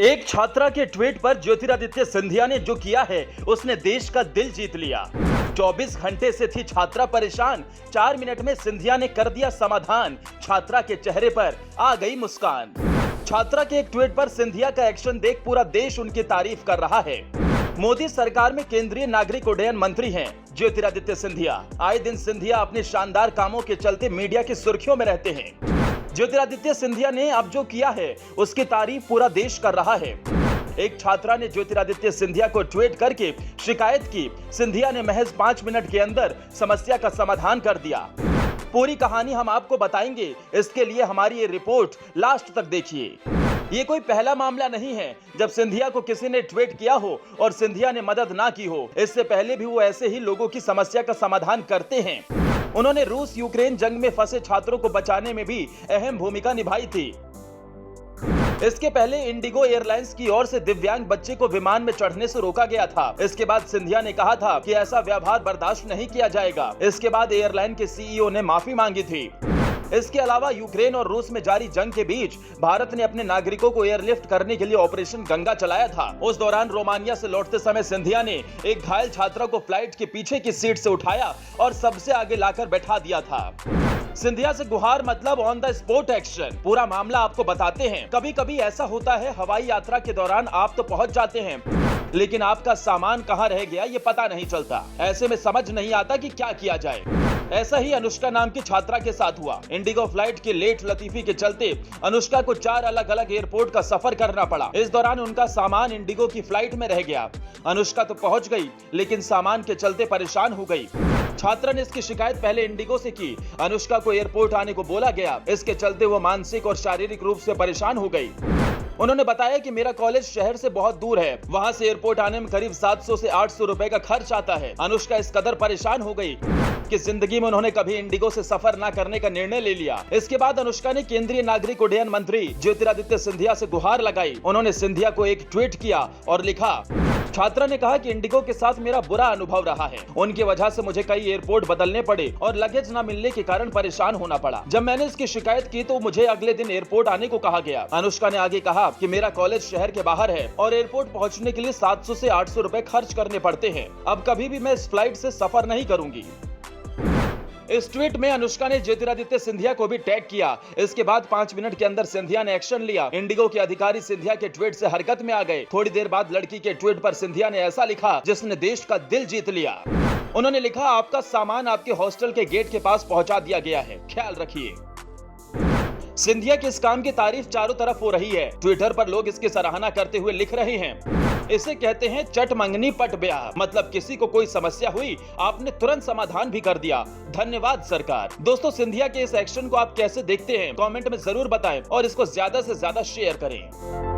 एक छात्रा के ट्वीट पर ज्योतिरादित्य सिंधिया ने जो किया है उसने देश का दिल जीत लिया। 24 घंटे से थी छात्रा परेशान, 4 मिनट में सिंधिया ने कर दिया समाधान। छात्रा के चेहरे पर आ गई मुस्कान। छात्रा के एक ट्वीट पर सिंधिया का एक्शन देख पूरा देश उनकी तारीफ कर रहा है। मोदी सरकार में केंद्रीय नागरिक उड्डयन मंत्री हैं ज्योतिरादित्य सिंधिया। आए दिन सिंधिया अपने शानदार कामों के चलते मीडिया की सुर्खियों में रहते हैं। ज्योतिरादित्य सिंधिया ने अब जो किया है उसकी तारीफ पूरा देश कर रहा है। एक छात्रा ने ज्योतिरादित्य सिंधिया को ट्वीट करके शिकायत की। सिंधिया ने महज 5 मिनट के अंदर समस्या का समाधान कर दिया। पूरी कहानी हम आपको बताएंगे, इसके लिए हमारी ये रिपोर्ट लास्ट तक देखिए। ये कोई पहला मामला नहीं है जब सिंधिया को किसी ने ट्वीट किया हो और सिंधिया ने मदद ना की हो। इससे पहले भी वो ऐसे ही लोगों की समस्या का समाधान करते हैं। उन्होंने रूस यूक्रेन जंग में फंसे छात्रों को बचाने में भी अहम भूमिका निभाई थी। इसके पहले इंडिगो एयरलाइंस की ओर से दिव्यांग बच्चे को विमान में चढ़ने से रोका गया था। इसके बाद सिंधिया ने कहा था कि ऐसा व्यवहार बर्दाश्त नहीं किया जाएगा। इसके बाद एयरलाइन के सीईओ ने माफी मांगी थी। इसके अलावा यूक्रेन और रूस में जारी जंग के बीच भारत ने अपने नागरिकों को एयरलिफ्ट करने के लिए ऑपरेशन गंगा चलाया था। उस दौरान रोमानिया से लौटते समय सिंधिया ने एक घायल छात्रा को फ्लाइट के पीछे की सीट से उठाया और सबसे आगे लाकर बैठा दिया था। सिंधिया से गुहार मतलब ऑन द स्पॉट एक्शन। पूरा मामला आपको बताते हैं। कभी कभी ऐसा होता है, हवाई यात्रा के दौरान आप तो पहुंच जाते हैं लेकिन आपका सामान कहां रह गया ये पता नहीं चलता। ऐसे में समझ नहीं आता कि क्या किया जाए। ऐसा ही अनुष्का नाम की छात्रा के साथ हुआ। इंडिगो फ्लाइट के लेट लतीफी के चलते अनुष्का को 4 अलग अलग एयरपोर्ट का सफर करना पड़ा। इस दौरान उनका सामान इंडिगो की फ्लाइट में रह गया। अनुष्का तो पहुंच गई लेकिन सामान के चलते परेशान हो गई। छात्रा ने इसकी शिकायत पहले इंडिगो से की। अनुष्का को एयरपोर्ट आने को बोला गया। इसके चलते वो मानसिक और शारीरिक रूप से परेशान हो गई। उन्होंने बताया कि मेरा कॉलेज शहर से बहुत दूर है, वहां से एयरपोर्ट आने में करीब 700 से 800 रुपए का खर्च आता है। अनुष्का इस कदर परेशान हो गई कि जिंदगी में उन्होंने कभी इंडिगो से सफर न करने का निर्णय ले लिया। इसके बाद अनुष्का ने केंद्रीय नागरिक उड्डयन मंत्री ज्योतिरादित्य सिंधिया से गुहार लगाई। उन्होंने सिंधिया को एक ट्वीट किया और लिखा, छात्रा ने कहा कि इंडिगो के साथ मेरा बुरा अनुभव रहा है। उनकी वजह से मुझे कई एयरपोर्ट बदलने पड़े और लगेज न मिलने के कारण परेशान होना पड़ा। जब मैंने इसकी शिकायत की तो मुझे अगले दिन एयरपोर्ट आने को कहा गया। अनुष्का ने आगे कहा कि मेरा कॉलेज शहर के बाहर है और एयरपोर्ट पहुंचने के लिए 700 से 800 रुपए खर्च करने पड़ते हैं। अब कभी भी मैं इस फ्लाइट से सफर नहीं करूंगी। इस ट्वीट में अनुष्का ने ज्योतिरादित्य सिंधिया को भी टैग किया। इसके बाद 5 मिनट के अंदर सिंधिया ने एक्शन लिया। इंडिगो के अधिकारी सिंधिया के ट्वीट से हरकत में आ गए। थोड़ी देर बाद लड़की के ट्वीट पर सिंधिया ने ऐसा लिखा जिसने देश का दिल जीत लिया। उन्होंने लिखा, आपका सामान आपके हॉस्टल के गेट के पास पहुंचा दिया गया है, ख्याल रखिए। सिंधिया के इस काम की तारीफ चारों तरफ हो रही है। ट्विटर पर लोग इसकी सराहना करते हुए लिख रहे हैं, इसे कहते हैं चट मंगनी पट ब्याह। मतलब किसी को कोई समस्या हुई, आपने तुरंत समाधान भी कर दिया। धन्यवाद सरकार। दोस्तों, सिंधिया के इस एक्शन को आप कैसे देखते हैं कमेंट में जरूर बताएं और इसको ज्यादा से ज्यादा शेयर करें।